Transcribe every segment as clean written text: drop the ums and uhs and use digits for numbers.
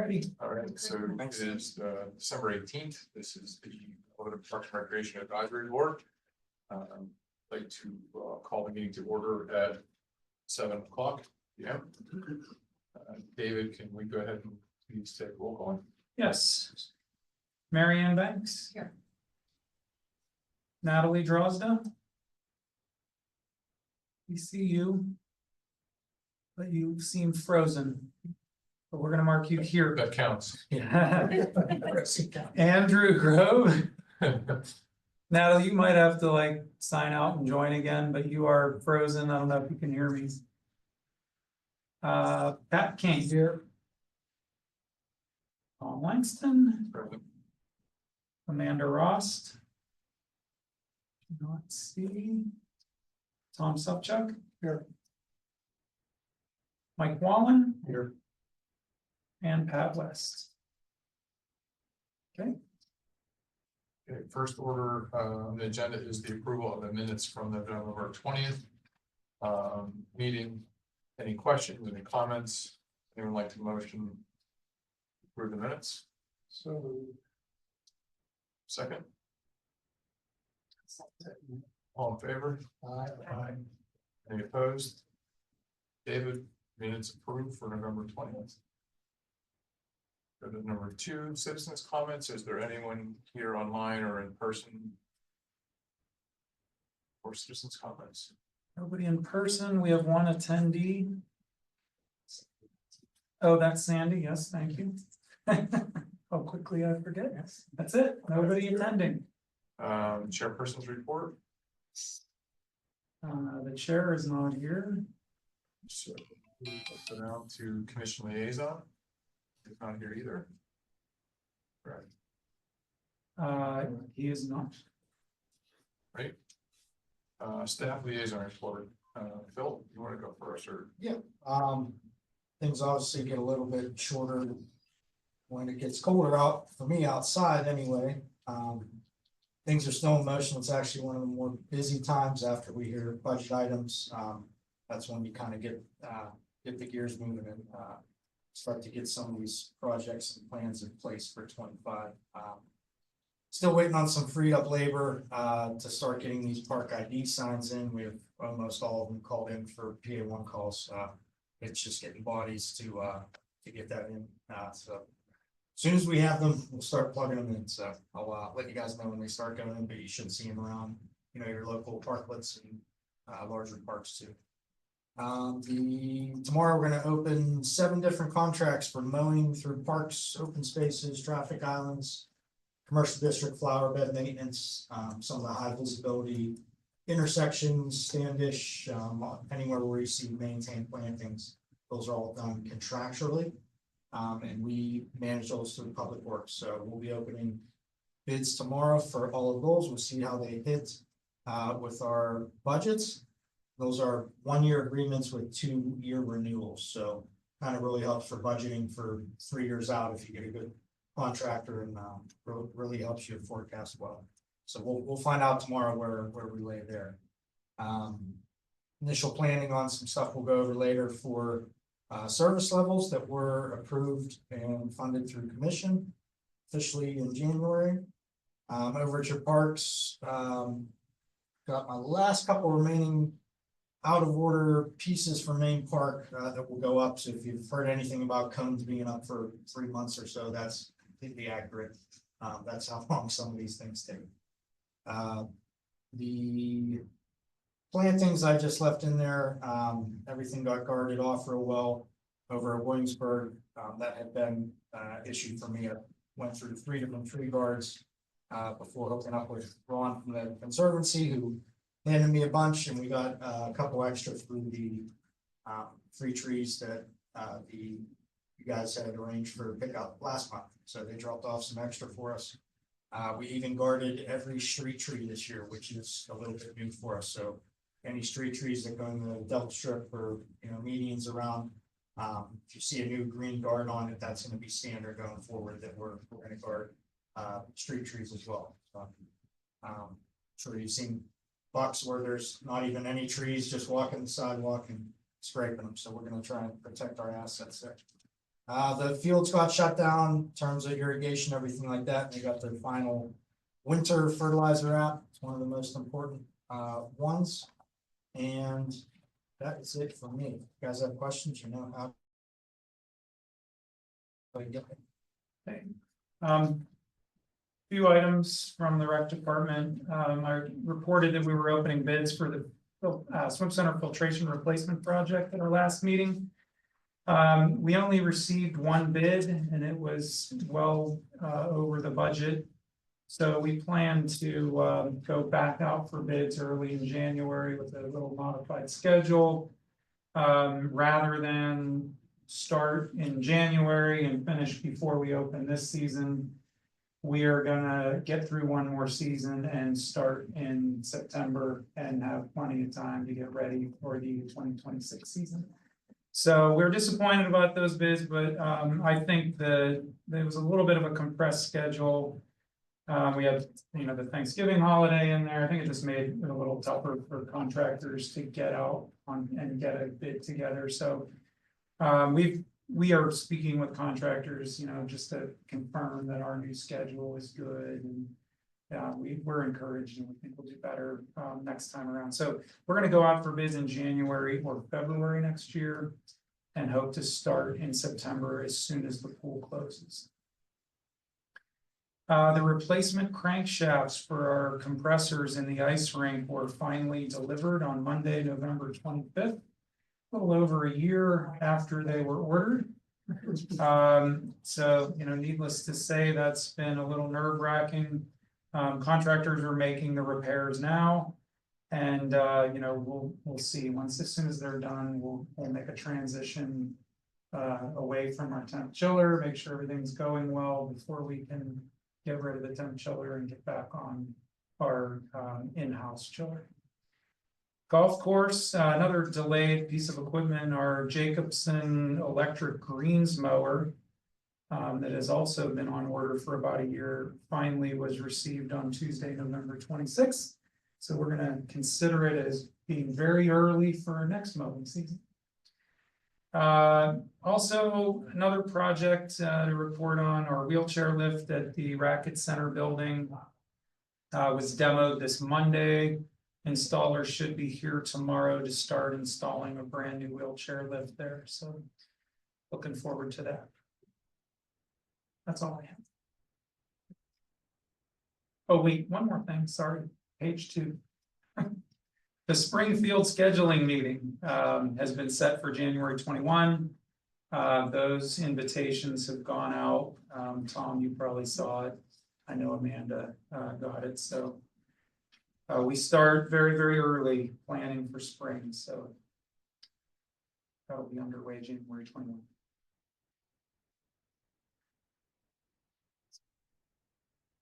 righty. All right, so it is December 18th. This is the Florida Parks and Recreation Advisory Board. Like to call the meeting to order at 7 o'clock p.m. David, can we go ahead and please take roll call? Yes. Mary Ann Banks. Here. Natalie Drozda. We see you. But you seem frozen. But we're gonna mark you here. That counts. Andrew Grove. Natalie, you might have to like sign out and join again, but you are frozen. I don't know if you can hear me. Pat King here. Tom Langston, Amanda Rost. Not see. Tom Subchuck here. Mike Wallen here. And Pat West. Okay. Okay, first order on the agenda is the approval of the minutes from the November 20th meeting. Any questions, any comments? Anyone like to motion to approve the minutes? So second. All in favor? Aye. Any opposed? David, minutes approved for November 20th. Go to number 2, citizens' comments. Is there anyone here online or in person for citizens' comments? Nobody in person. We have one attendee. Oh, that's Sandy. Yes, thank you. How quickly I forget. Yes, that's it. Nobody attending. Chairperson's report. The chair is not here. So we put it out to commission liaison. It's not here either. Right. He is not. Right. Staff liaison report. Phil, you want to go first or? Yeah, things obviously get a little bit shorter when it gets colder out, for me outside anyway. Things are still in motion. It's actually one of the more busy times after we hear budget items. That's when you kind of get the gears moving and start to get some of these projects and plans in place for 25. Still waiting on some freed up labor to start getting these park ID signs in. We have almost all of them called in for PA1 calls. It's just getting bodies to get that in. So as soon as we have them, we'll start plugging them in. So I'll let you guys know when they start going in, but you should see them around, your local parklets and larger parks too. Tomorrow we're going to open 7 different contracts for mowing through parks, open spaces, traffic islands, commercial district, flower bed maintenance, some of the high visibility intersections, Standish, anywhere where you see maintained plantings. Those are all done contractually. And we manage those through public works. So we'll be opening bids tomorrow for all of those. We'll see how they hit with our budgets. Those are 1-year agreements with 2-year renewals. So kind of really helps for budgeting for 3 years out if you get a good contractor, and really helps you forecast well. So we'll find out tomorrow where we lay there. Initial planning on some stuff we'll go over later for service levels that were approved and funded through commission officially in January. Over at your parks, got my last couple remaining out of order pieces for Main Park that will go up. So if you've heard anything about cones being up for 3 months or so, that's completely accurate. That's how long some of these things take. The plantings I just left in there, everything got guarded off real well over at Williamsburg. That had been issued for me. I went through 3 different tree guards before hooking up with Ron from the Conservancy, who handed me a bunch, and we got a couple extra through the free trees that you guys had arranged for pickup last month. So they dropped off some extra for us. We even guarded every street tree this year, which is a little bit new for us. So any street trees that go in the double strip or medians around, if you see a new green guard on it, that's going to be standard going forward, that we're going to guard street trees as well. So, sure you've seen bucks where there's not even any trees, just walking the sidewalk and scraping them. So we're going to try and protect our assets there. The fields got shut down in terms of irrigation, everything like that. They got their final winter fertilizer out. It's one of the most important ones. And that is it for me. If you guys have questions, you know how. Okay. Few items from the rec department. I reported that we were opening bids for the swim center filtration replacement project at our last meeting. We only received one bid and it was well over the budget. So we plan to go back out for bids early in January with a little modified schedule. Rather than start in January and finish before we open this season. We are gonna get through one more season and start in September and have plenty of time to get ready for the 2026 season. So we're disappointed about those bids, but I think that there was a little bit of a compressed schedule. We have, the Thanksgiving holiday in there. I think it just made it a little tougher for contractors to get out on and get a bid together. So we are speaking with contractors, just to confirm that our new schedule is good and we're encouraged and we think we'll do better next time around. So we're going to go out for bids in January or February next year and hope to start in September as soon as the pool closes. The replacement crankshafts for our compressors in the ice rink were finally delivered on Monday, November 25th. A little over a year after they were ordered. So, needless to say, that's been a little nerve-wracking. Contractors are making the repairs now. And, we'll see. As soon as they're done, we'll make a transition away from our temp chiller, make sure everything's going well before we can get rid of the temp chiller and get back on our in-house chiller. Golf course, another delayed piece of equipment, our Jacobson electric greens mower that has also been on order for about a year, finally was received on Tuesday, November 26th. So we're going to consider it as being very early for our next mowing season. Also, another project to report on, our wheelchair lift at the Racket Center building was demoed this Monday. Installers should be here tomorrow to start installing a brand new wheelchair lift there. So looking forward to that. That's all I have. Oh, wait, one more thing. Sorry, page 2. The Springfield scheduling meeting has been set for January 21. Those invitations have gone out. Tom, you probably saw it. I know Amanda got it. So we start very, very early planning for spring. So that'll be underway January 21.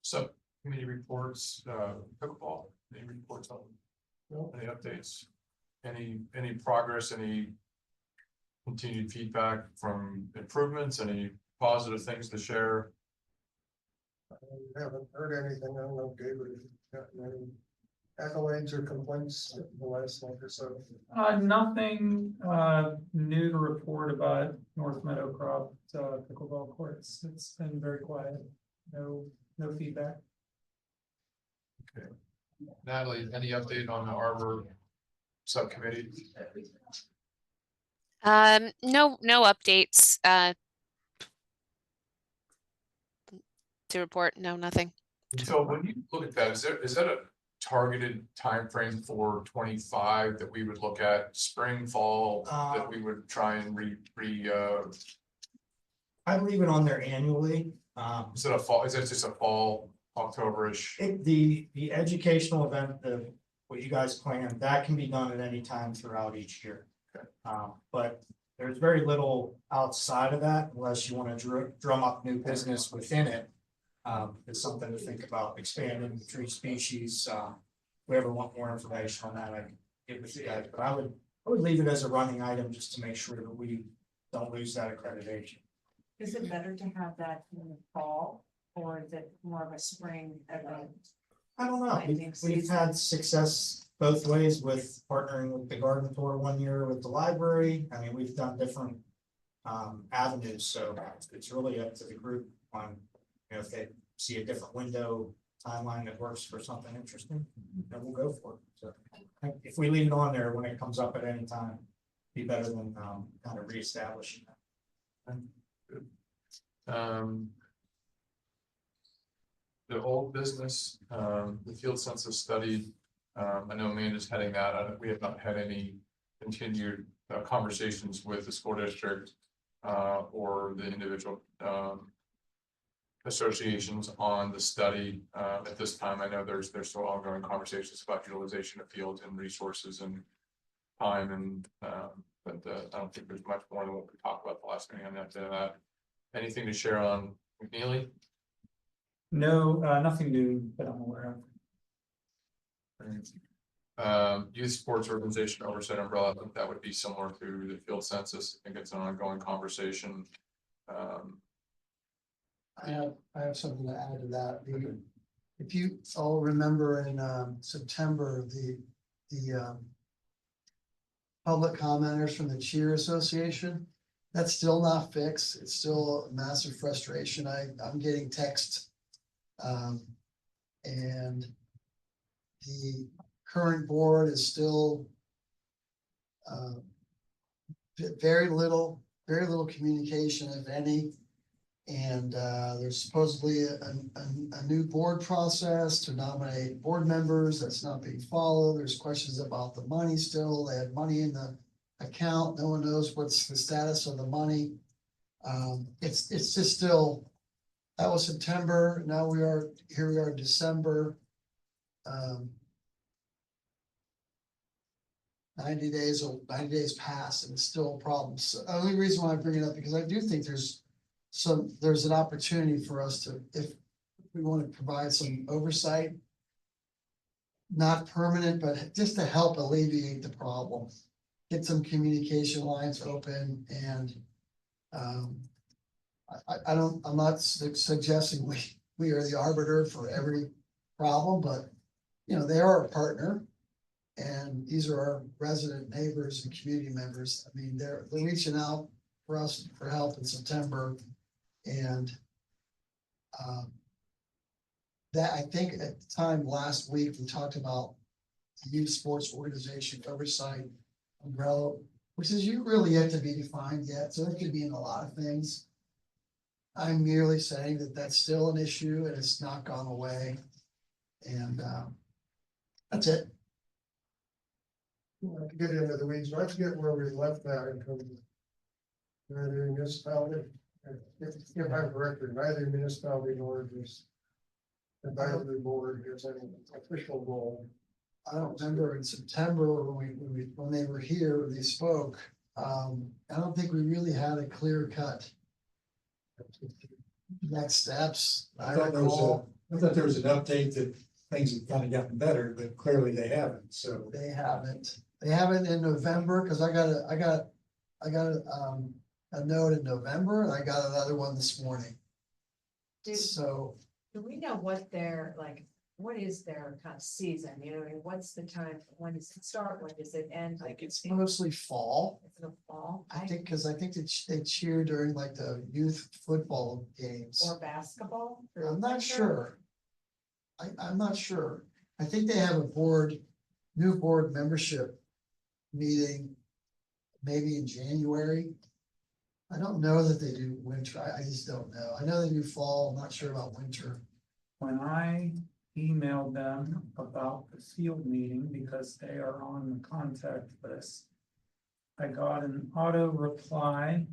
So committee reports, pickleball, any reports on any updates? Any progress, any continued feedback from improvements, any positive things to share? Haven't heard anything. I don't know if David has gotten any accolades or complaints in the last month or so. Nothing new to report about North Meadowcroft pickleball courts. It's been very quiet. No feedback. Okay. Natalie, any update on the Arbor subcommittee? No updates to report. No, nothing. So when you look at that, is that a targeted time frame for 25 that we would look at spring, fall, that we would try and I leave it on there annually. is it a fall? Is it just a fall, October-ish? The educational event, what you guys plan, that can be done at any time throughout each year. Okay. But there's very little outside of that unless you want to drum up new business within it. It's something to think about, expanding tree species. If we ever want more information on that, I can get with you guys, but I would leave it as a running item just to make sure that we don't lose that accreditation. Is it better to have that in the fall, or is it more of a spring event? I don't know. We've had success both ways with partnering with the garden tour one year with the library. I mean, we've done different avenues, so it's really up to the group on, if they see a different window timeline that works for something interesting, then we'll go for it. So if we leave it on there when it comes up at any time, be better than, kind of reestablishing that. The old business, the field census study, I know Amanda's heading that, we have not had any continued conversations with the school district. Or the individual associations on the study at this time. I know there's still ongoing conversations about utilization of fields and resources and time and but I don't think there's much more than what we talked about the last meeting on that. Anything to share on McNeely? No, nothing new that I'm aware of. Youth sports organization oversight umbrella, I think that would be similar to the field census. I think it's an ongoing conversation. I have something to add to that. If you all remember in September, the public commenters from the Cheer Association, that's still not fixed. It's still a massive frustration. I'm getting texts. And the current board is still very little communication, if any. And there's supposedly a new board process to nominate board members that's not being followed. There's questions about the money still. They had money in the account. No one knows what's the status of the money. It's just still, that was September. Now here we are December. 90 days pass and it's still a problem. So the only reason why I bring it up, because I do think there's an opportunity for us to, if we want to provide some oversight, not permanent, but just to help alleviate the problem, get some communication lines open. And I'm not suggesting we are the arbiter for every problem, but they are a partner. And these are our resident neighbors and community members. I mean, they're reaching out for us for help in September. And that, I think at the time last week, we talked about the youth sports organization oversight umbrella, which is really yet to be defined yet. So it could be in a lot of things. I'm merely saying that that's still an issue and it's not gone away. And that's it. To get into the weeds, let's get where we left that in terms of neither municipality, if I'm correct, neither municipality nor this advisory board has any official role. I don't remember in September when they were here, they spoke. I don't think we really had a clear cut next steps. I thought there was recall an update that things have kind of gotten better, but clearly they haven't, so. they haven't in November, because I got a note in November and I got another one this morning. So Do we know what their, what is their kind of season, what's the time, when does it start, when does it end? I think it's mostly fall. It's in the fall, I think they cheer during like the youth football games. or basketball? through I'm not winter? sure. I'm not sure. I think they have a new board membership meeting maybe in January. I don't know that they do winter. I just don't know. I know they do fall. I'm not sure about winter. When I emailed them about the field meeting, because they are on the contact list, I got an auto reply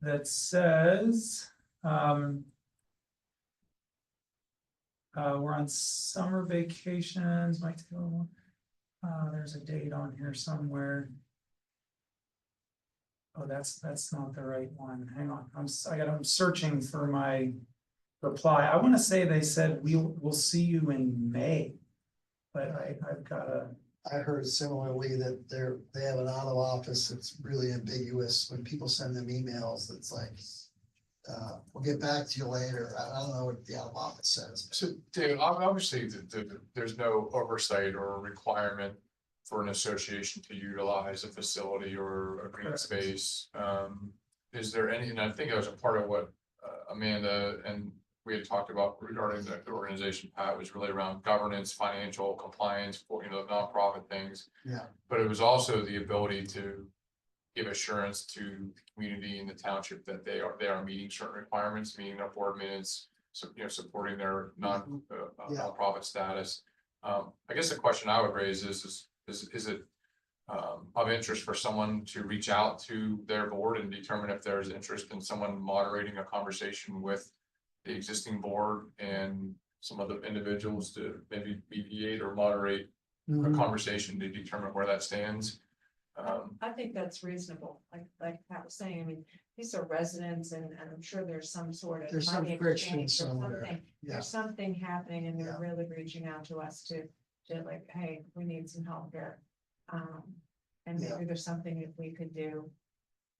that says, we're on summer vacations, there's a date on here somewhere. Oh, that's not the right one. Hang on, I'm searching for my reply. I want to say they said we'll see you in May. But I've got I heard similarly that they have an out of office that's really ambiguous. When people send them emails, it's like, we'll get back to you later. I don't know what the out of office says. So, David, obviously, there's no oversight or requirement for an association to utilize a facility or a green Correct. space. is there any, and I think it was a part of what Amanda and we had talked about regarding the organization, Pat, was really around governance, financial compliance, for, you know, nonprofit things. Yeah. But it was also the ability to give assurance to the community in the township that they are meeting certain requirements, meeting their board minutes, so, you know, supporting their Yeah. nonprofit status. I guess the question I would raise is it of interest for someone to reach out to their board and determine if there's interest in someone moderating a conversation with the existing board and some other individuals to maybe mediate or moderate a Mhm. conversation to determine where that stands. I think that's reasonable, like Pat was saying, I mean, these are residents and I'm sure there's some sort of. There's some money friction exchange or somewhere. something. Yeah. There's something happening and they're Yeah. really reaching out to us to like, hey, we need some help here. And Yeah. maybe there's something that we could do,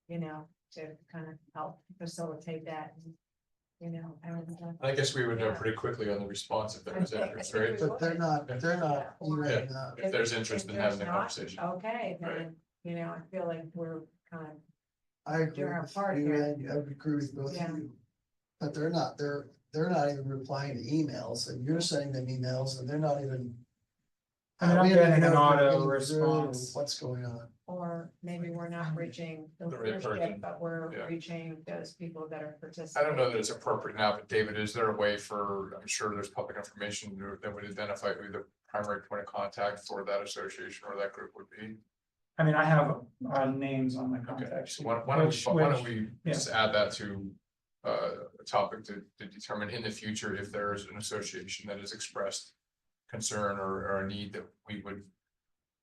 you know, to kind of help facilitate that. You know, and. I guess we would know pretty quickly on the response if there was interest, right? But they're not even, If there's interest in having the conversation. Okay, then, you know, I feel like we're kind of. I agree You're a with part you, here. and I would agree with both Yeah. of you. But they're not even replying to emails, and you're sending them emails, and they're not even. I mean, I'm we don't even getting an know if they're auto getting through or response. What's going on? Or maybe we're not reaching the The right leadership, person, but we're yeah. reaching those people that are I participating. don't know that it's appropriate now, but David, is there a way for, I'm sure there's public information that would identify who the primary point of contact for that association or that group would be? I mean, I have names on my Okay, contact so sheet. why don't we yeah. just add that to a topic to determine in the future if there is an association that has expressed concern or a need that we would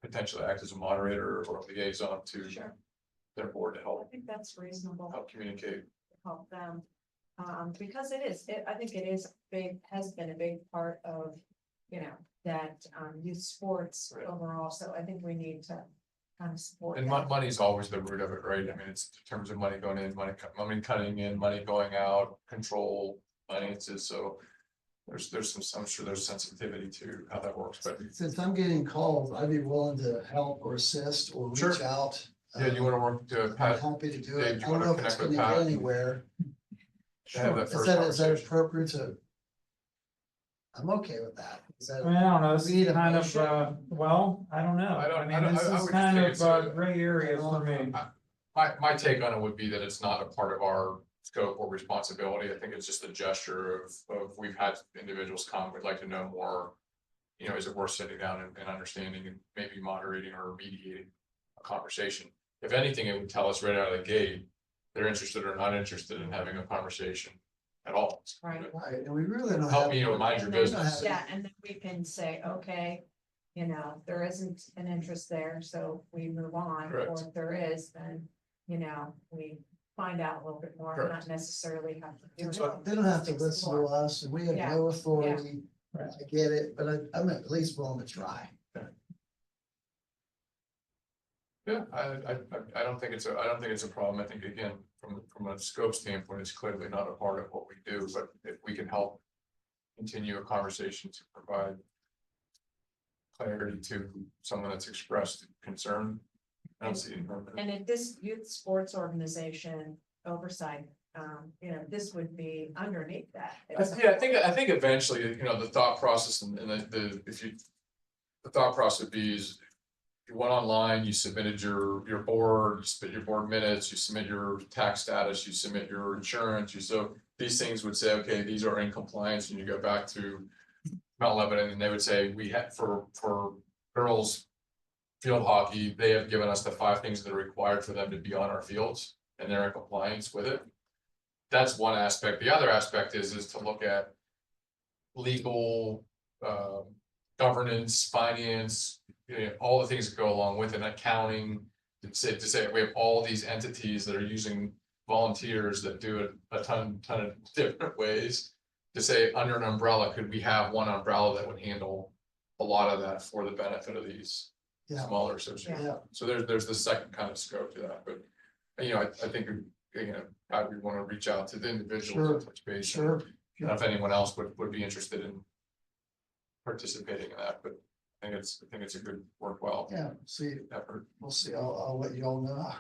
potentially act as a moderator or liaison to Sure, their board to I help think that's reasonable, communicate. help them. Because I think it is big, has been a big part of, you know, that youth sports Right. overall, so I think we need to kind of support And that. money's always the root of it, right? I mean, it's in terms of money going in, money cutting in, money going out, control finances, so. There's some, I'm sure there's sensitivity to how that works, but Since I'm getting calls, I'd be willing to help or assist or reach Sure. out. yeah, you wanna work to I'm Pat, happy to do Dave, it. you I don't wanna know if it's connect with gonna get Pat? anywhere. have that Is first that conversation. appropriate to? I'm okay with that. Is I that, mean, I don't know, this We need is a kind of, motion? well, I don't know. I don't- mean, I don't- this I is would just kind think of it's a- gray area for me. my take on it would be that it's not a part of our scope or responsibility. I think it's just a gesture of we've had individuals come, we'd like to know more. You know, is it worth sitting down and understanding and maybe moderating or mediating a conversation? If anything, it would tell us right out of the gate, they're interested or not interested in having a conversation at all. Right. right, and we really don't have. Help me, you know, mind your And then- business. Yeah, and then we can say, okay, you know, there isn't an interest there, so we move on, Correct. or if there is, then, you know, we find out a little bit more, not Correct. necessarily have to do. So- it. They don't have to Just listen to explore. us, and we have Yeah, no authority. Right. I get it, but I'm at least willing to try. Yeah, I don't think it's a problem. I think again, from a scope standpoint, it's clearly not a part of what we do, but if we can help. Continue a conversation to provide. Clarity to someone that's expressed concern. I don't see any harm in it. And if this youth sports organization oversight, you know, this would be underneath that. Yeah, I think eventually, you know, the thought process and the thought process would be is. You went online, you submitted your board, you submit your board minutes, you submit your tax status, you submit your insurance, so these things would say, okay, these are in compliance, and you go back to. Mount Lebanon, and they would say, we had for girls. Field hockey, they have given us the 5 things that are required for them to be on our fields, and they're in compliance with it. That's one aspect. The other aspect is to look at. Legal, governance, finance, you know, all the things that go along with it, accounting. To say we have all these entities that are using volunteers that do it a ton of different ways. To say under an umbrella, could we have one umbrella that would handle a lot of that for the benefit of these Yeah, smaller associations? yeah, So there's the second kind of scope to that, but you know, I think, you know, I would want to reach out to the individuals and touch base. sure. And if anyone else would be interested in participating in that, but I think it's a good worthwhile Yeah, see, effort. we'll see. I'll let you all know.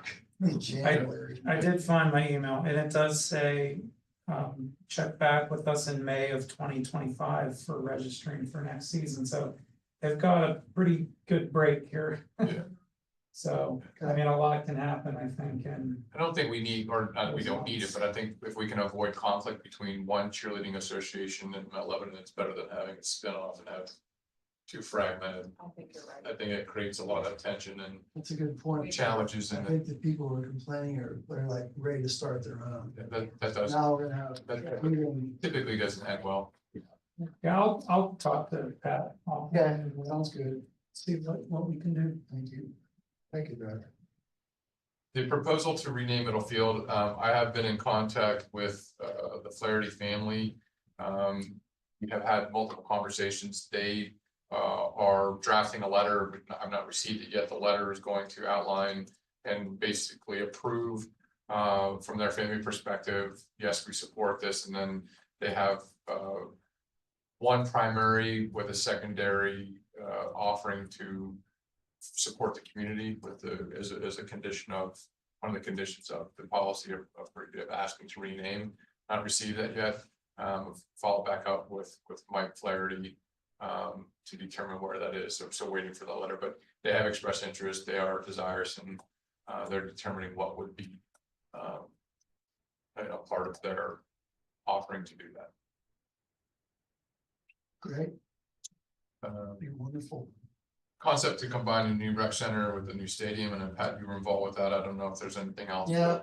in January. I did find my email and it does say, check back with us in May of 2025 for registering for next season, so they've got a pretty good break here. Yeah. So, I mean, a lot can happen, I think, and I don't think we need, or we don't need it, but I think if we can avoid conflict between one cheerleading association and Mount Lebanon, it's better than having it spin off and have two fragmented. I think you're right. I think it creates a lot of tension and That's a good point. challenges I and think the people who are complaining are like ready to start their own. that does, Now we're gonna have. that we're gonna- typically doesn't end well. yeah, I'll talk to Pat. Yeah, sounds good. See what we can do. Thank you. Thank you, Doug. The proposal to rename Middlefield, I have been in contact with the Flaherty family. We have had multiple conversations. They are drafting a letter, but I've not received it yet. The letter is going to outline and basically approve from their family perspective, yes, we support this, and then they have one primary with a secondary offering to support the community with as a condition of, one of the conditions of the policy of asking to rename. Not received that yet. Follow back up with Mike Flaherty to determine where that is. So I'm still waiting for the letter, but they have expressed interest. They are desirous and they're determining what would be part of their offering to do that. Great, Um, be wonderful. Concept to combine a new rec center with a new stadium, and then Pat, you were involved with that. I don't know if there's anything else. Yeah.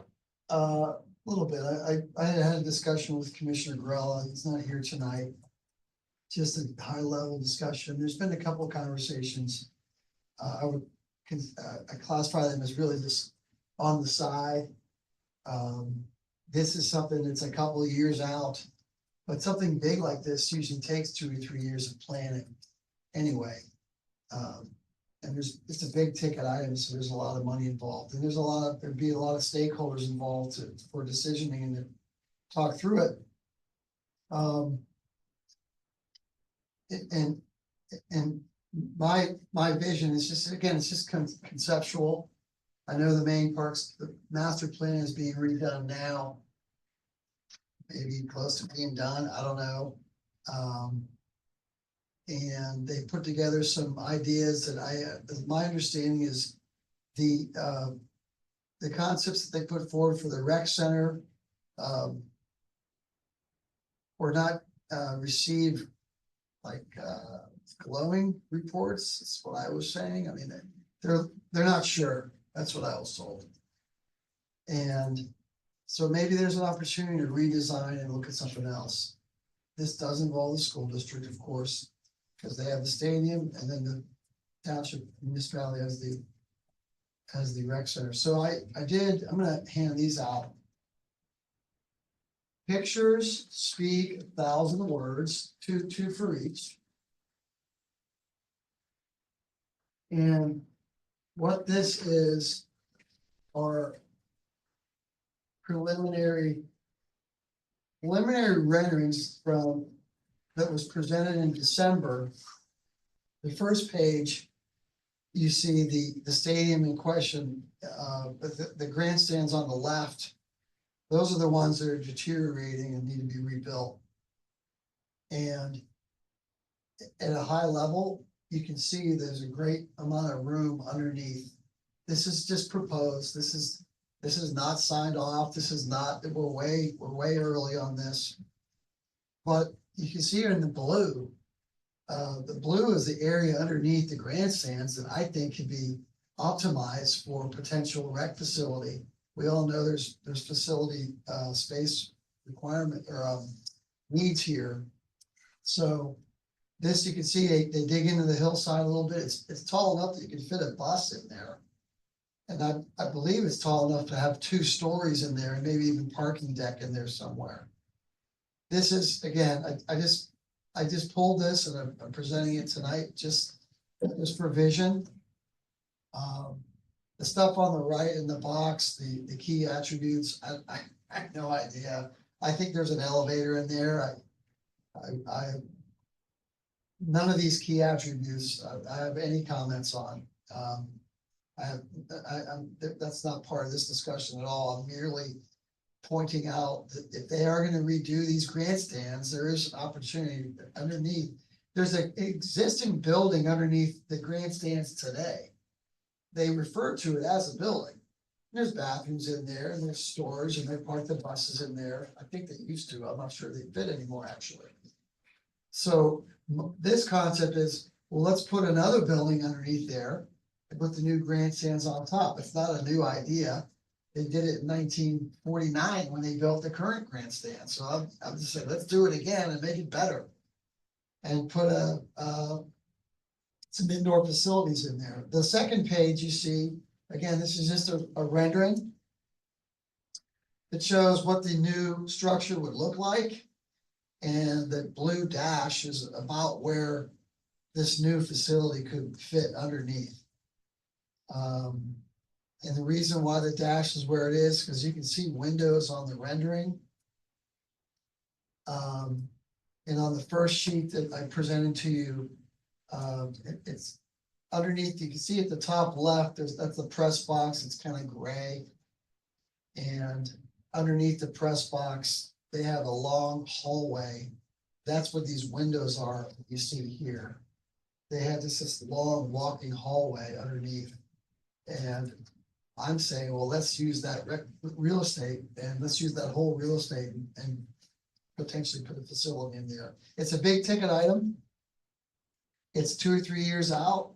A little bit. I had a discussion with Commissioner Grella. He's not here tonight. Just a high level discussion. There's been a couple of conversations. I would I classify them as really just on the side. This is something that's a couple of years out, but something big like this usually takes 2 or 3 years of planning anyway. And it's a big ticket item, so there's a lot of money involved, and there'd be a lot of stakeholders involved for decisioning and to talk through it. And my vision is just, again, it's just conceptual. I know the main parks, the master plan is being redone now. Maybe close to being done, I don't know. And they put together some ideas that my understanding is the concepts that they put forward for the rec center were not received like glowing reports. That's what I was saying. I mean, they're not sure. That's what I was told. And so maybe there's an opportunity to redesign and look at something else. This does involve the school district, of course, because they have the stadium and then the township municipality has the rec center. So I'm gonna hand these out. Pictures speak 1,000 words, two for each. And what this is are preliminary renderings from that was presented in December. The first page, you see the stadium in question, but the grandstands on the left, those are the ones that are deteriorating and need to be rebuilt. And at a high level, you can see there's a great amount of room underneath. This is just proposed. This is not signed off. This is not, we're way early on this. But you can see it in the blue. The blue is the area underneath the grandstands that I think can be optimized for potential rec facility. We all know there's facility space requirement or needs here. So this, you can see they dig into the hillside a little bit. It's tall enough that you can fit a bus in there. And I believe it's tall enough to have 2 stories in there and maybe even parking deck in there somewhere. This is, again, I just pulled this and I'm presenting it tonight just for vision. The stuff on the right in the box, the key attributes, I have no idea. I think there's an elevator in there. None of these key attributes I have any comments on. That's not part of this discussion at all. I'm merely pointing out that if they are gonna redo these grandstands, there is an opportunity underneath. There's an existing building underneath the grandstands today. They refer to it as a building. There's bathrooms in there and there's storage and they park the buses in there. I think they used to. I'm not sure they fit anymore, actually. So this concept is, well, let's put another building underneath there and put the new grandstands on top. It's not a new idea. They did it in 1949 when they built the current grandstand. So I'm just saying, let's do it again and make it better. And put some indoor facilities in there. The second page you see, again, this is just a rendering. It shows what the new structure would look like. And the blue dash is about where this new facility could fit underneath. And the reason why the dash is where it is, because you can see windows on the rendering. And on the first sheet that I presented to you, it's underneath, you can see at the top left, that's the press box, it's kind of gray. And underneath the press box, they have a long hallway. That's what these windows are, you see here. They have this long walking hallway underneath. And I'm saying, well, let's use that real estate and let's use that whole real estate and potentially put a facility in there. It's a big ticket item. It's 2 or 3 years out.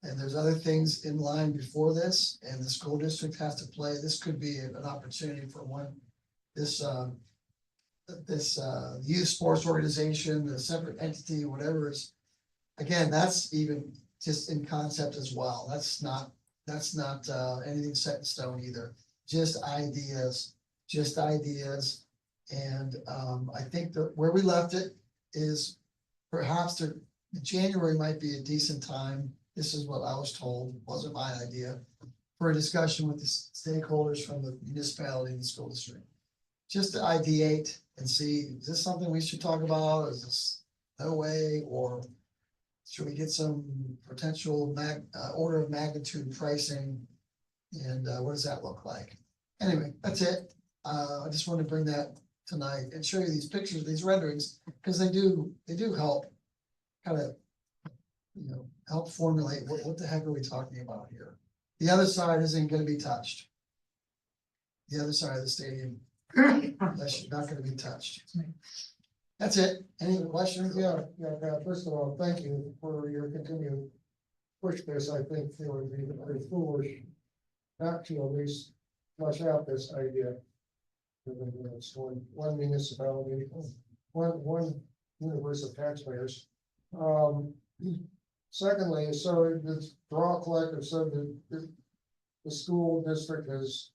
And there's other things in line before this, and the school district has to play. This could be an opportunity for this youth sports organization, the separate entity, whatever is. Again, that's even just in concept as well. That's not anything set in stone either. Just ideas. And I think that where we left it is perhaps January might be a decent time. This is what I was told, wasn't my idea, for a discussion with the stakeholders from the municipality and the school district. Just to ideate and see, is this something we should talk about? Is this no way? Or should we get some potential order of magnitude pricing? And what does that look like? Anyway, that's it. I just wanted to bring that tonight and show you these pictures, these renderings, because they do help kind of, help formulate what the heck are we talking about here? The other side isn't going to be touched. The other side of the stadium, that's not going to be touched. That's it. Any questions? Yeah, first of all, thank you for your continued push this. I think it would be very foolish not to at least flesh out this idea. It's one municipality, one universe of taxpayers. Secondly, so the draw collective said that the school district has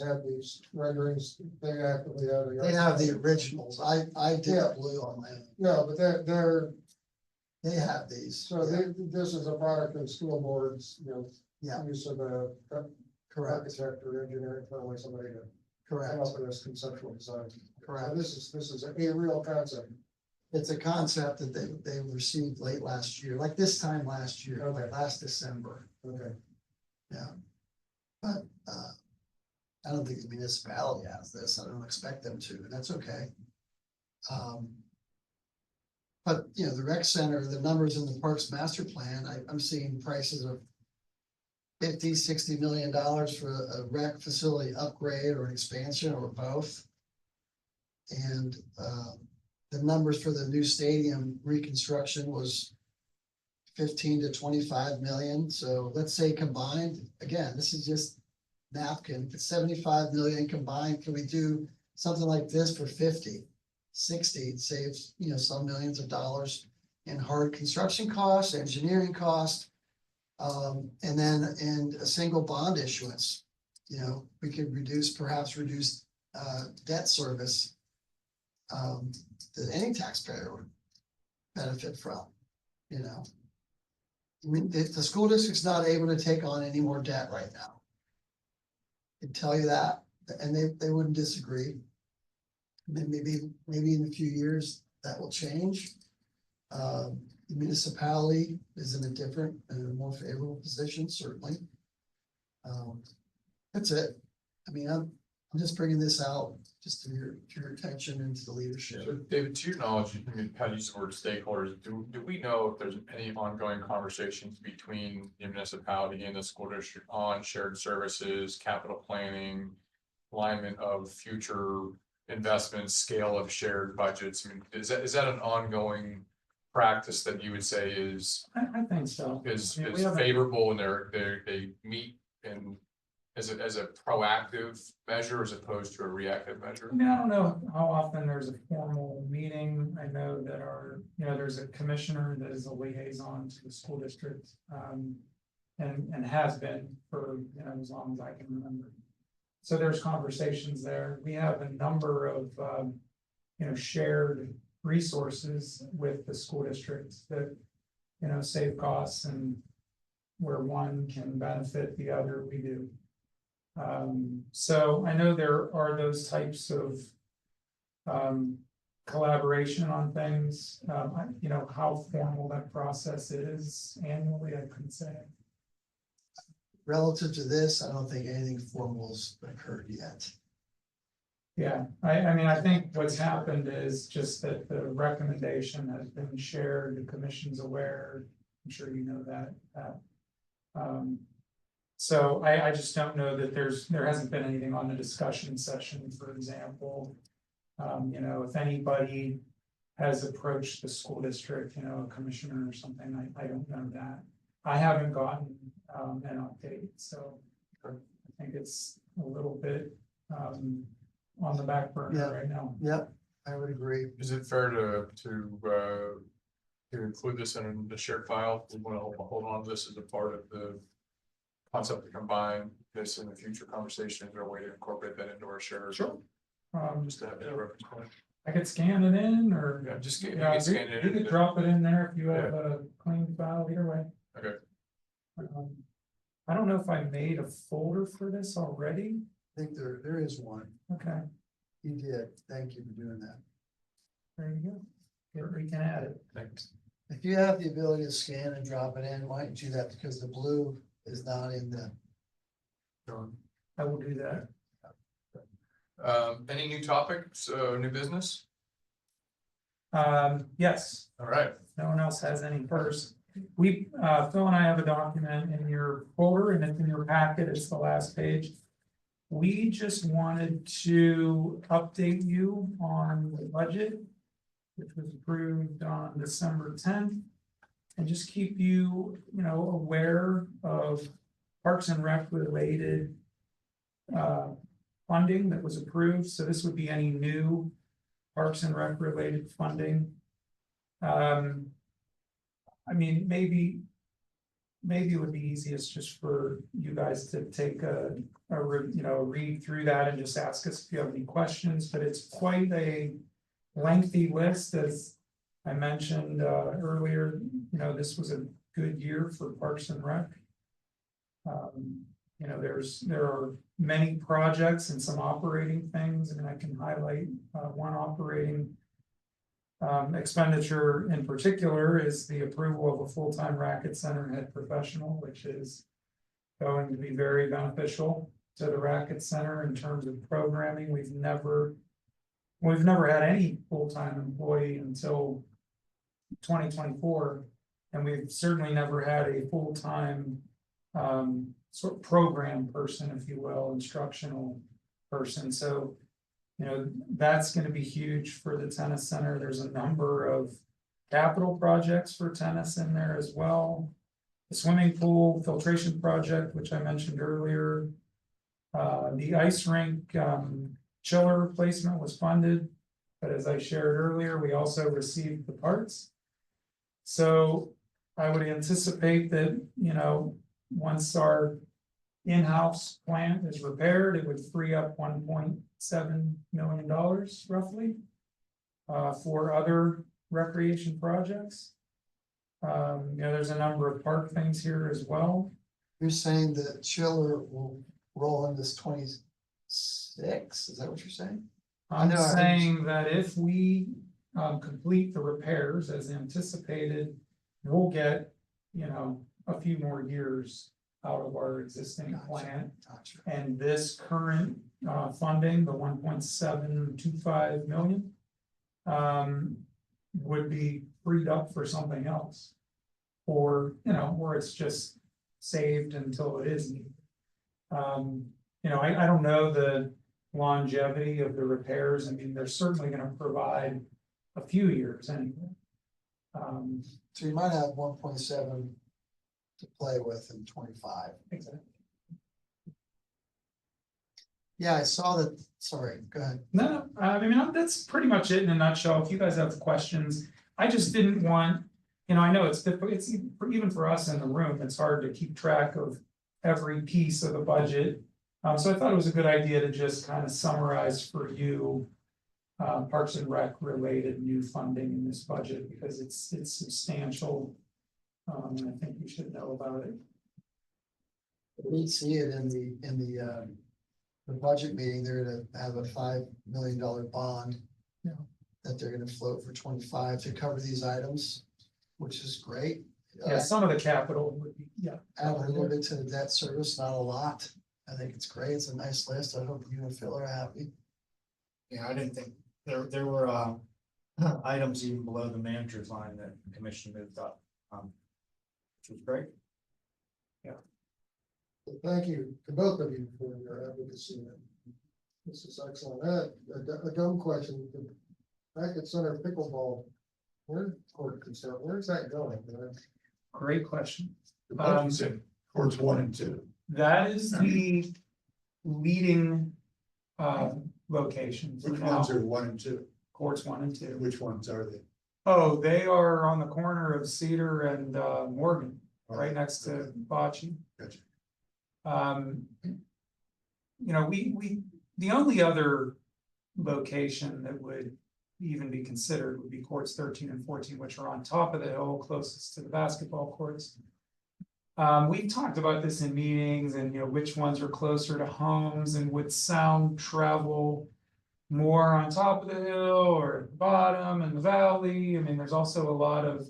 had these renderings. They actively have. They have the originals. I did Yeah. blue on that. No, but they're They have these. so this is a product of school boards, Yeah, use of a correct, architect or engineering firm or somebody to come correct, up with this conceptual design. So correct. this is a real concept. It's a concept that they received late last year, like this time last year, Okay. like last December. Okay. Yeah. But I don't think the municipality has this. I don't expect them to, and that's okay. But the rec center, the numbers in the Parks Master Plan, I'm seeing prices of $50-60 million for a rec facility upgrade or an expansion or both. And the numbers for the new stadium reconstruction was 15 to 25 million. So let's say combined, again, this is just napkin. If it's 75 million combined, can we do something like this for 50, 60? It saves, some millions of dollars in hard construction costs, engineering costs. And then in a single bond issuance, we could perhaps reduce debt service that any taxpayer would benefit from, I mean, the school district's not able to take on any more debt right now. I can tell you that, and they wouldn't disagree. Maybe in a few years that will change. the municipality is in a different and a more favorable position, certainly. That's it. I mean, I'm just bringing this out just to your attention and to the leadership. So David, to your knowledge, you can how do you use the word stakeholders? Do we know if there's any ongoing conversations between the municipality and the school district on shared services, capital planning, alignment of future investments, scale of shared budgets? I mean, is that an ongoing practice that you would say is I think so. is Yeah, we haven't- favorable and they meet and as a proactive measure as opposed to a reactive measure? I mean, I don't know how often there's a formal meeting. I know that there's a commissioner that is a liaison to the school district. And has been for, as long as I can remember. So there's conversations there. We have a number of, shared resources with the school districts that, save costs and where one can benefit the other, we do. So I know there are those types of collaboration on things. How formal that process is annually, I couldn't say. Relative to this, I don't think anything formal has occurred yet. Yeah, I mean, I think what's happened is just that the recommendation has been shared, the commission's aware, I'm sure you know that. So I just don't know that there hasn't been anything on the discussion session, for example. If anybody has approached the school district, a commissioner or something, I don't know that. I haven't gotten an update, so I think it's a little bit on the back burner Yeah. right now. Yep, I would agree. Is it fair to include this in the shared file? We want to hold on to this as a part of the concept to combine this in the future conversation. Is there a way to incorporate that into our shared? Sure. Just to have a reference point. I could scan it in or. Yeah, just you Yeah, can scan it. you could in. drop it in there if you have a clean file, either way. Okay. I don't know if I made a folder for this already. I think there is one. Okay, You did. Thank you for doing that. there you go. Here, we can add it. Thanks. If you have the ability to scan and drop it in, why don't you do that? Because the blue is not in the. I will do that. Any new topics, new business? Yes, All right. if no one else has any first. Phil and I have a document in your folder and it's in your packet. It's the last page. We just wanted to update you on the budget, which was approved on December 10th. And just keep you, aware of Parks and Rec related funding that was approved. So this would be any new Parks and Rec related funding. I mean, maybe it would be easiest just for you guys to take read through that and just ask us if you have any questions, but it's quite a lengthy list. As I mentioned earlier, this was a good year for Parks and Rec. There are many projects and some operating things, and I can highlight one operating expenditure in particular is the approval of a full-time racket center head professional, which is going to be very beneficial to the racket center in terms of programming. We've never had any full-time employee until 2024, and we've certainly never had a full-time sort of program person, if you will, instructional person. So that's going to be huge for the tennis center. There's a number of capital projects for tennis in there as well. The swimming pool filtration project, which I mentioned earlier. The ice rink chiller replacement was funded, but as I shared earlier, we also received the parts. So I would anticipate that, once our in-house plant is repaired, it would free up $1.7 million roughly for other recreation projects. There's a number of park things here as well. You're saying that chiller will roll in this 26, is that what you're saying? I'm I know, saying that if we complete the repairs as anticipated we'll get, a few more years out of our existing plant. Gotcha. And this current funding, the 1.725 million. Would be freed up for something else. Or, where it's just saved until it is needed. I don't know the longevity of the repairs. I mean, they're certainly gonna provide a few years anyway. So you might have 1.7 to play with in 25. Exactly. Yeah, I saw that, sorry, go ahead. No, I mean, that's pretty much it in a nutshell. If you guys have questions, I just didn't want, I know it's difficult, it's even for us in the room, it's hard to keep track of every piece of the budget. So I thought it was a good idea to just kind of summarize for you Parks and Rec related new funding in this budget, because it's substantial. And I think you should know about it. We see it in the budget meeting. They're gonna have a $5 million bond. Yeah. That they're gonna float for 25 to cover these items, which is great. Yeah, some of the capital would be, Add a little bit to the debt service, not a lot. I think it's great. It's a nice list. I hope you and Phil are happy. Yeah, I didn't think, there were, items even below the manager's line that the commission moved up. Which was great. Thank you to both of you for your advocacy. This is excellent. A dumb question. Back at Center Pickleball, where's that going? great question. The budget's in courts 1 and 2. That is the leading location for Which now, ones are 1 and 2? courts 1 and 2. Which ones are they? Oh, they are on the corner of Cedar and Morgan, right next to Bocce. Gotcha. The only other location that would even be considered would be courts 13 and 14, which are on top of the hill closest to the basketball courts. We've talked about this in meetings and, which ones are closer to homes and would sound travel more on top of the hill or at the bottom in the valley. I mean, there's also a lot of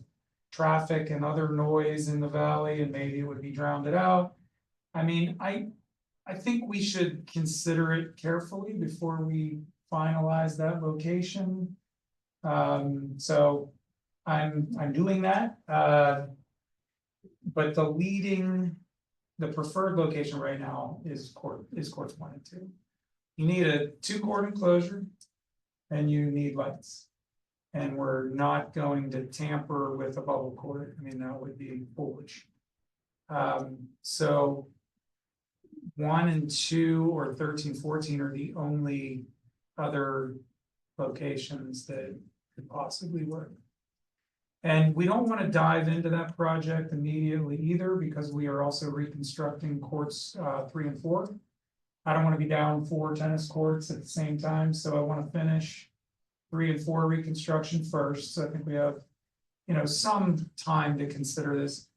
traffic and other noise in the valley, and maybe it would be drowned out. I mean, I think we should consider it carefully before we finalize that location. So I'm doing that. But the preferred location right now is courts 1 and 2. You need a 2-court enclosure and you need lights. And we're not going to tamper with a bubble court. I mean, that would be foolish. So 1 and 2 or 13, 14 are the only other locations that could possibly work. And we don't want to dive into that project immediately either, because we are also reconstructing courts 3 and 4. I don't want to be down 4 tennis courts at the same time, so I want to finish 3 and 4 reconstruction first. So I think we have, some time to consider this.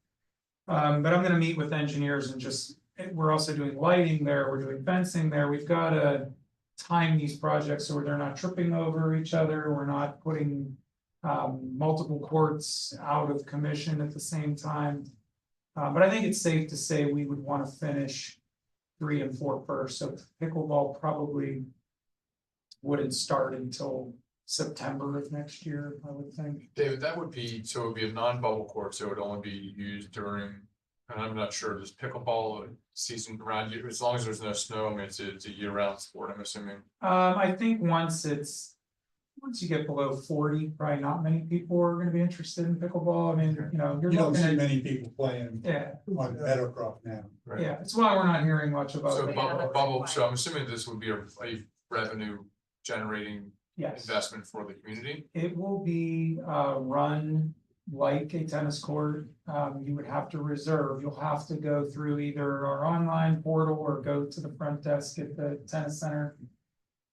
But I'm going to meet with engineers and we're also doing lighting there, we're doing fencing there. We've got to time these projects so they're not tripping over each other. We're not putting multiple courts out of commission at the same time. But I think it's safe to say we would want to finish 3 and 4 first. So pickleball probably wouldn't start until September of next year, I would think. David, that would be, so it would be a non-bubble court, so it would only be used during, and I'm not sure, does pickleball season around you, as long as there's no snow, I mean, it's a year-round sport, I'm assuming. I think once you get below 40, probably not many people are gonna be interested in pickleball. I mean, you're You don't looking see at, many people playing yeah, on Meadowcroft now. Right. yeah, it's why we're not hearing much about So it. bubble, so I'm assuming this would be a revenue generating Yes, investment for the community. it will be run like a tennis court. You would have to reserve, you'll have to go through either our online portal or go to the front desk at the tennis center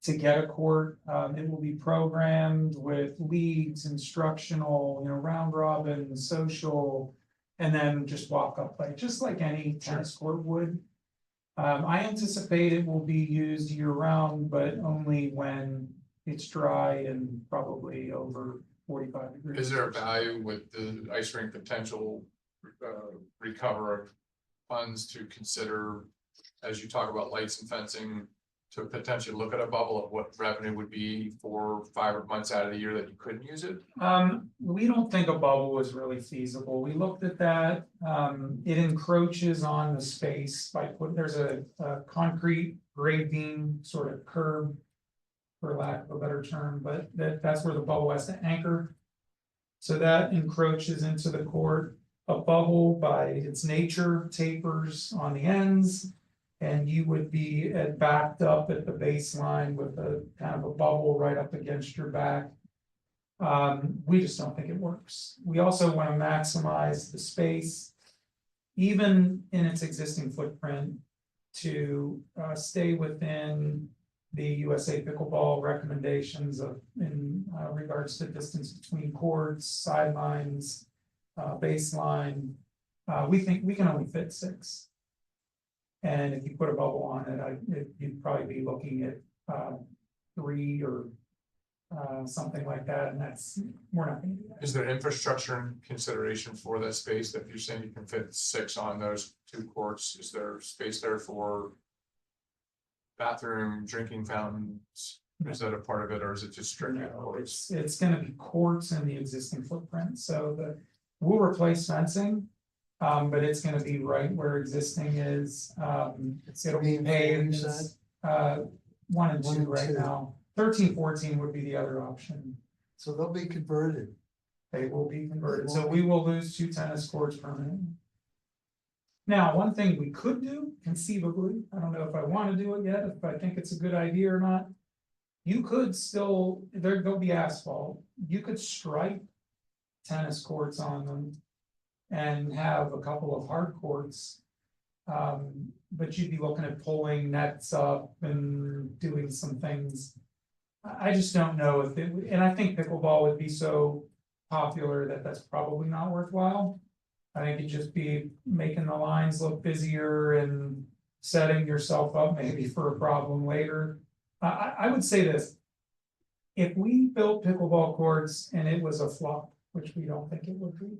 to get a court. It will be programmed with leagues, instructional, round robin, social, and then just walk up play, just like any tennis court would. I anticipate it will be used year round, but only when it's dry and probably over 45 degrees. Is there a value with the ice rink potential recover funds to consider as you talk about lights and fencing? To potentially look at a bubble of what revenue would be for 5 months out of the year that you couldn't use it? We don't think a bubble was really feasible. We looked at that. It encroaches on the space by there's a concrete grade beam sort of curb. For lack of a better term, but that's where the bubble has to anchor. So that encroaches into the court. A bubble by its nature tapers on the ends. And you would be backed up at the baseline with a kind of a bubble right up against your back. We just don't think it works. We also want to maximize the space, even in its existing footprint, to stay within the USA Pickleball recommendations in regards to distance between courts, sidelines, baseline. We think we can only fit 6. And if you put a bubble on it, you'd probably be looking at 3 or something like that, and we're not gonna do that. Is there infrastructure consideration for that space? That you're saying you can fit 6 on those 2 courts, is there space there for bathroom, drinking fountains? Is that a part of it, or is it just strictly No, courts? it's gonna be courts in the existing footprint, so we'll replace fencing. But it's gonna be right where existing is, it'll be 3 and 4, paved, you said? 1 and 1 2 and right 2. now. 13, 14 would be the other option. So they'll be converted. They will be converted, so we will lose 2 tennis courts permanently. Now, one thing we could do conceivably, I don't know if I wanna do it yet, if I think it's a good idea or not. You could still, there'll be asphalt, you could stripe tennis courts on them. And have a couple of hard courts. But you'd be looking at pulling nets up and doing some things. I just don't know if it, and I think pickleball would be so popular that that's probably not worthwhile. I think it'd just be making the lines look busier and setting yourself up maybe for a problem later. I would say this. If we built pickleball courts and it was a flop, which we don't think it would be.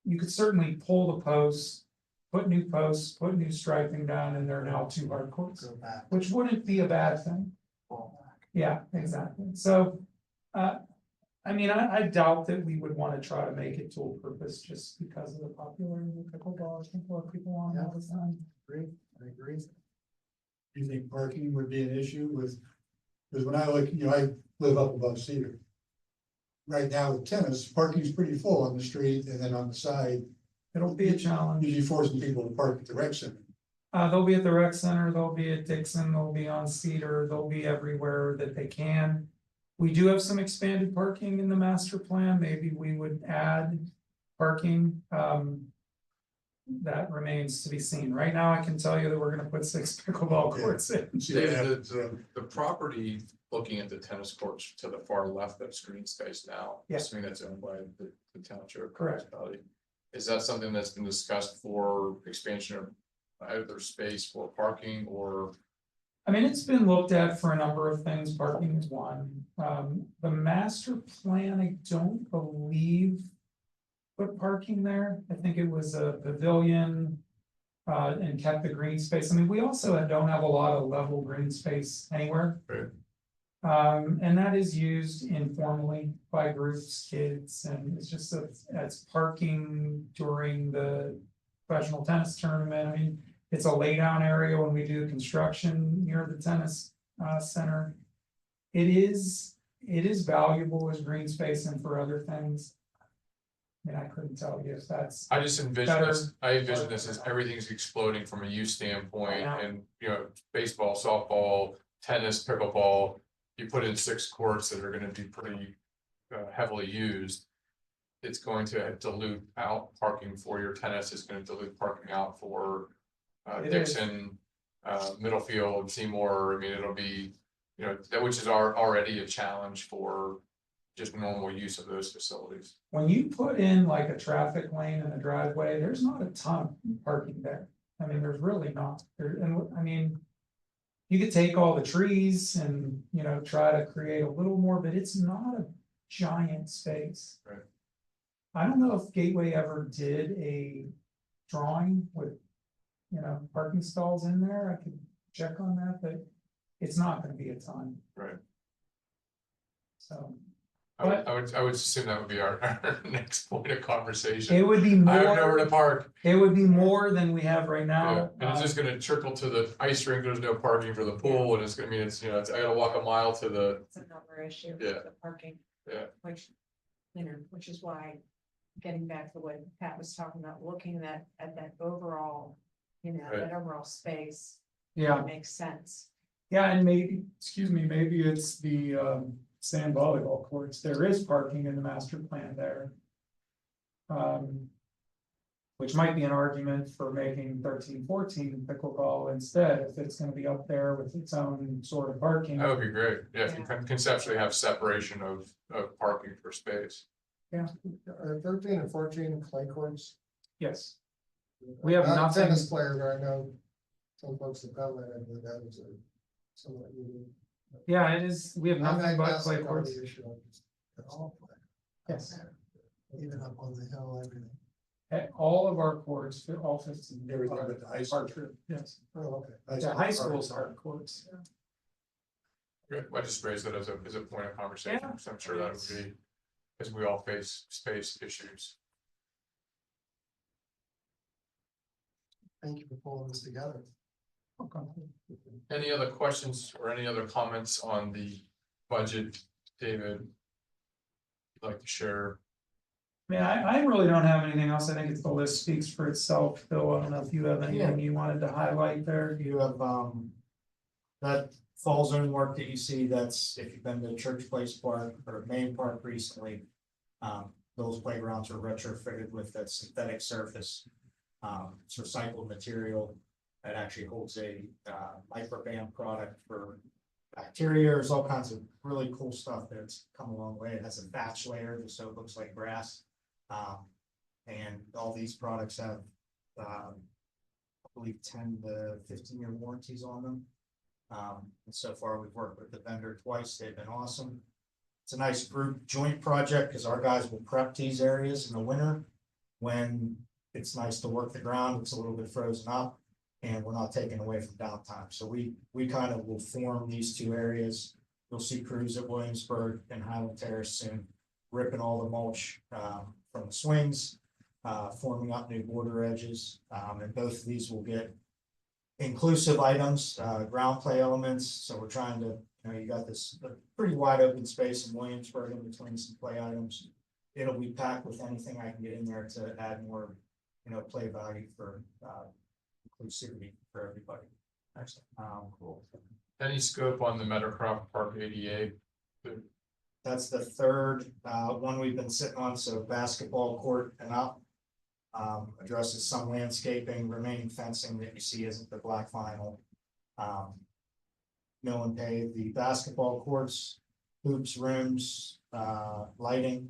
You could certainly pull the posts, put new posts, put new striping down, and they're now 2 hard courts, Go back. which wouldn't be a bad thing. Fall back. Yeah, exactly. So, I mean, I doubt that we would want to try to make it dual purpose just because of the popularity of pickleball. I think a lot of people want it all the time. I agree. Do you think parking would be an issue with, because when I look, I live up above Cedar. Right now with tennis, parking is pretty full on the street and then on the side, It'll be a challenge. usually forcing people to park at the rec center. They'll be at the rec center, they'll be at Dixon, they'll be on Cedar, they'll be everywhere that they can. We do have some expanded parking in the master plan, maybe we would add parking. That remains to be seen. Right now, I can tell you that we're gonna put 6 pickleball courts in. See what David, happens, the property looking at the tennis courts to the far left, that's green space now. Yeah. Assuming that's owned by the township. Correct. municipality. Is that something that's been discussed for expansion of either space for parking or? I mean, it's been looked at for a number of things, parking is one. The master plan, I don't believe. Put parking there, I think it was a pavilion. And kept the green space, I mean, we also don't have a lot of level green space anywhere. Right. And that is used informally by groups, kids, and it's just as parking during the professional tennis tournament. I mean, it's a laydown area when we do construction near the tennis center. It is valuable as green space and for other things. I mean, I couldn't tell you if that's, I just envision Better. this, I envision this as everything's exploding from a use standpoint Yeah. and, baseball, softball, tennis, pickleball. You put in 6 courts that are gonna be pretty heavily used. It's going to dilute out parking for your tennis, it's gonna dilute parking out for It is. Dixon, Middlefield, Seymour, I mean, it'll be, that which is already a challenge for just normal use of those facilities. when you put in like a traffic lane and a driveway, there's not a ton of parking there. I mean, there's really not, I mean. You could take all the trees and, try to create a little more, but it's not giant space. Right. I don't know if Gateway ever did a drawing with, parking stalls in there. I could check on that, but it's not gonna be a ton, Right. so. I would assume that would be our next point of conversation. It would be I have nowhere to more, park. it would be more than we have right Yeah, now. and it's just gonna trickle to the ice rink, there's no parking for the pool, and it's gonna mean it's, I gotta walk a mile to the, It's another issue. Yeah. The parking. Yeah. Which, which is why, getting back to what Pat was talking about, looking at that overall, Right. that overall space. Yeah, Makes sense. yeah, and maybe, maybe it's the sand volleyball courts. There is parking in the master plan there. Which might be an argument for making 13-14 pickleball instead, if it's gonna be up there with its own sort of parking. that would be great, yeah, if you can conceptually have separation of parking for space. Yeah, Are 13 and 14 clay courts? yes, We have Not nothing- Tennis players, I know some folks have commented that that was a somewhat unique. yeah, it is, we have nothing but That's clay the courts. issue, I just- that's all play. Yes, Even up on the hill, everything. at all of our courts, all 15. Everything but the high school. are true, yes, Oh, okay. the high school's hard courts. Good, I just raised that as a point of conversation, Yeah. because I'm sure that would be, as we all face space issues. Thank you for pulling this together. Okay. Any other questions or any other comments on the budget, David? You'd like to share? I mean, I really don't have anything else. I think it's the list speaks for itself. Phil, I don't know if you have anything you wanted to highlight there. You have, that fall zone work that you see, that's if you've been to Church Place Park or Main Park recently. Those playgrounds are retrofitted with that synthetic surface. It's recycled material that actually holds a, microban product for bacteria. There's all kinds of really cool stuff that's come a long way. It has a thatch layer, just so it looks like grass. And all these products have, I believe 10 to 15-year warranties on them. And so far we've worked with the vendor twice. They've been awesome. It's a nice group joint project because our guys will prep these areas in the winter when it's nice to work the ground. It's a little bit frozen up and we're not taking away from downtime. So we kind of will form these two areas. You'll see crews at Williamsburg and Highland Terrace soon, ripping all the mulch from the swings, forming up new border edges. And both of these will get inclusive items, ground play elements. So we're trying to, you got this pretty wide open space in Williamsburg in between some play items. It'll be packed with anything I can get in there to add more, play value for inclusivity for everybody. Excellent. Cool. Any scope on the Meadowcroft Park ADA? That's the third one we've been sitting on, so basketball court and up. Addresses some landscaping, remaining fencing that you see isn't the black vinyl. Mill and pave the basketball courts, hoops, rims, lighting.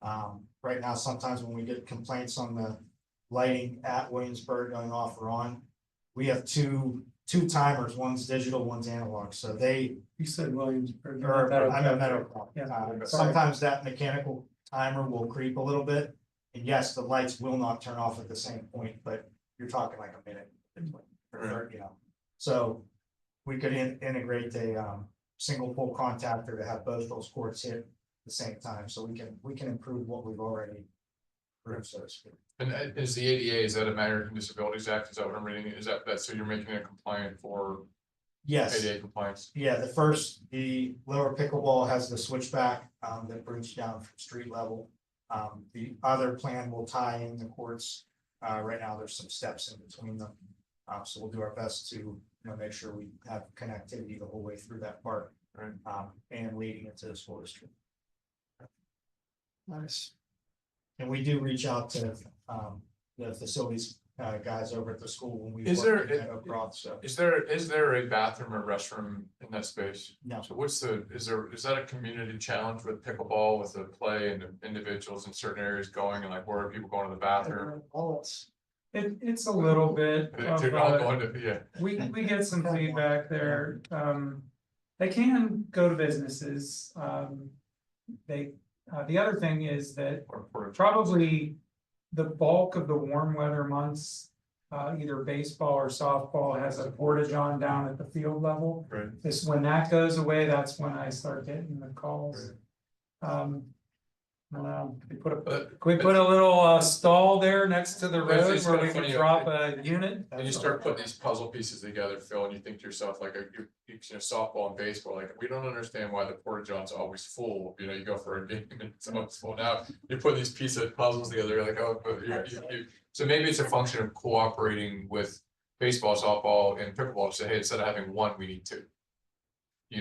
Right now, sometimes when we get complaints on the lighting at Williamsburg going off or on, we have two timers, one's digital, one's analog, so they, You said Williamsburg. or I'm a Meadowcroft. Yeah. Sometimes that mechanical timer will creep a little bit. And yes, the lights will not turn off at the same point, but you're talking like a minute. Or, so we could integrate a single pole contactor to have both those cords hit at the same time, so we can improve what we've already improved, so to speak. And is the ADA, is that American Disabilities Act? Is that what I'm reading? Is that, so you're making it compliant for Yes, ADA compliance? yeah, the lower pickleball has the switchback that brings you down from street level. The other plan will tie in the courts. Right now, there's some steps in between them. So we'll do our best to, make sure we have connectivity the whole way through that park. Right. And leading into the school district. Nice. And we do reach out to, the facilities, guys over at the school when we. Is work there- with Meadowcroft, so, Is there a bathroom or restroom in that space? no. So is that a community challenge with pickleball, with the play and the individuals in certain areas going, and like, where are people going to the bathroom? It's a little bit They're all going to, yeah, we get some feedback there. They can go to businesses. the other thing is that Or porta- probably the bulk of the warm weather months. Either baseball or softball has a porta john down at the field level. Right. This, when that goes away, that's when I start getting the calls. I don't know, can we put a little stall there next to the But it's road just where kinda we can funny, drop a unit? And you start putting these puzzle pieces together, Phil, and you think to yourself, like, you know, softball and baseball, like, we don't understand why the porta john's always full, you know, you go for a game and it's always full. Now, you're putting these pieces of puzzles together, you're like, oh, but so maybe it's a function of cooperating with baseball, softball, and pickleball, to say, hey, instead of having one, we need two.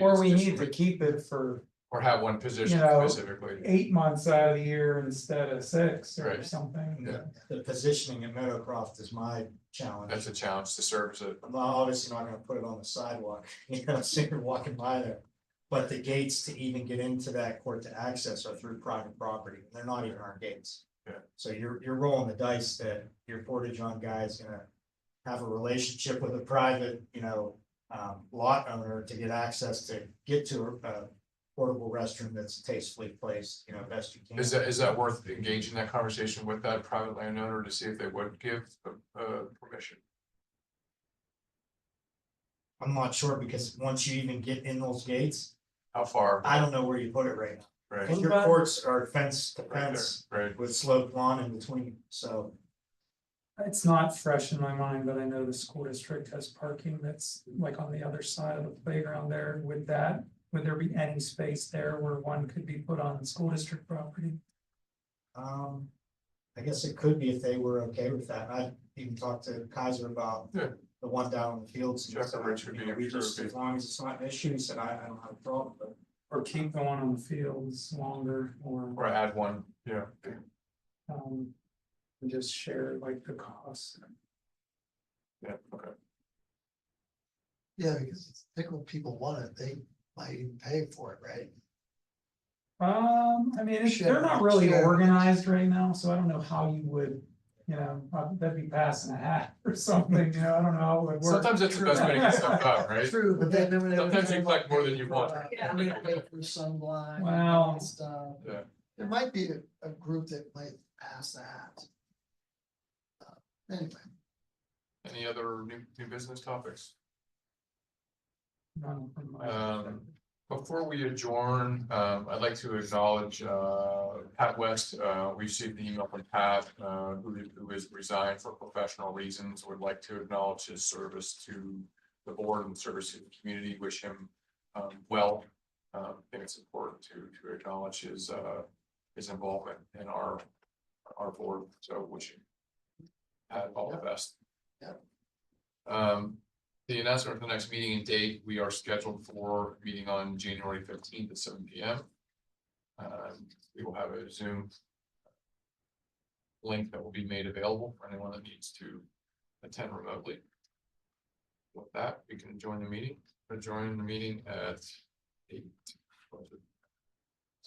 Or we Units need to additionally. keep it for Or have one position you know, specifically. 8 months out of the year instead of 6 or Right. something. Yeah. The positioning at Meadowcroft is my challenge. That's a challenge to service it. I'm obviously not gonna put it on the sidewalk, you know, so you're walking by there. But the gates to even get into that court to access are through private property, they're not even our gates. Yeah. So you're rolling the dice that your porta john guy is gonna have a relationship with a private, you know, lot owner to get access to get to a portable restroom that's tastefully placed, you know, best you can. Is that worth engaging that conversation with that private landowner to see if they would give permission? I'm not sure, because once you even get in those gates, How far? I don't know where you put it right now. Right, Cause your courts are fence to right there, fence right. with sloped lawn in between, so. It's not fresh in my mind, but I know the school district has parking that's like on the other side of the playground there. Would there be any space there where one could be put on school district property? I guess it could be if they were okay with that. I even talked to Kaiser about Yeah. the one down in the fields. and he Jeff said, Rich would you be know, we sure just, would be- as long as it's not an issue, he said, I don't have a problem, but. Or keep the one on the fields longer Or add one, yeah. and just share like the cost. Yeah, okay. Yeah, because if pickle people want it, they might even pay for it, right? I mean, they're not really Share. organized right now, so I don't know how you would, you know, that'd be passing a hat or something, you know, I don't know how it would work. Sometimes that's the best way to get stuff out, right? True, but then. Sometimes you collect more than you want. Yeah. For sunblind. Wow. and Stuff. Yeah. There might be a group that might pass that. Anyway, Any other new business topics? None from my- Before we adjourn, I'd like to acknowledge, Pat West, we received the email from Pat, who has resigned for professional reasons, would like to acknowledge his service to the board and service to the community, wish him, well. I think it's important to acknowledge his involvement in our board, so wishing Pat all the best. Yep. The announcement for the next meeting and date, we are scheduled for a meeting on January 15th at 7 p.m. We will have a Zoom link that will be made available for anyone that needs to attend remotely. With that, we can join the meeting, adjourn the meeting at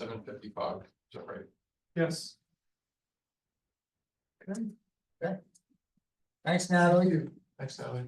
7:55, is that right? Yes. Thanks, Natalie. Thanks, Natalie.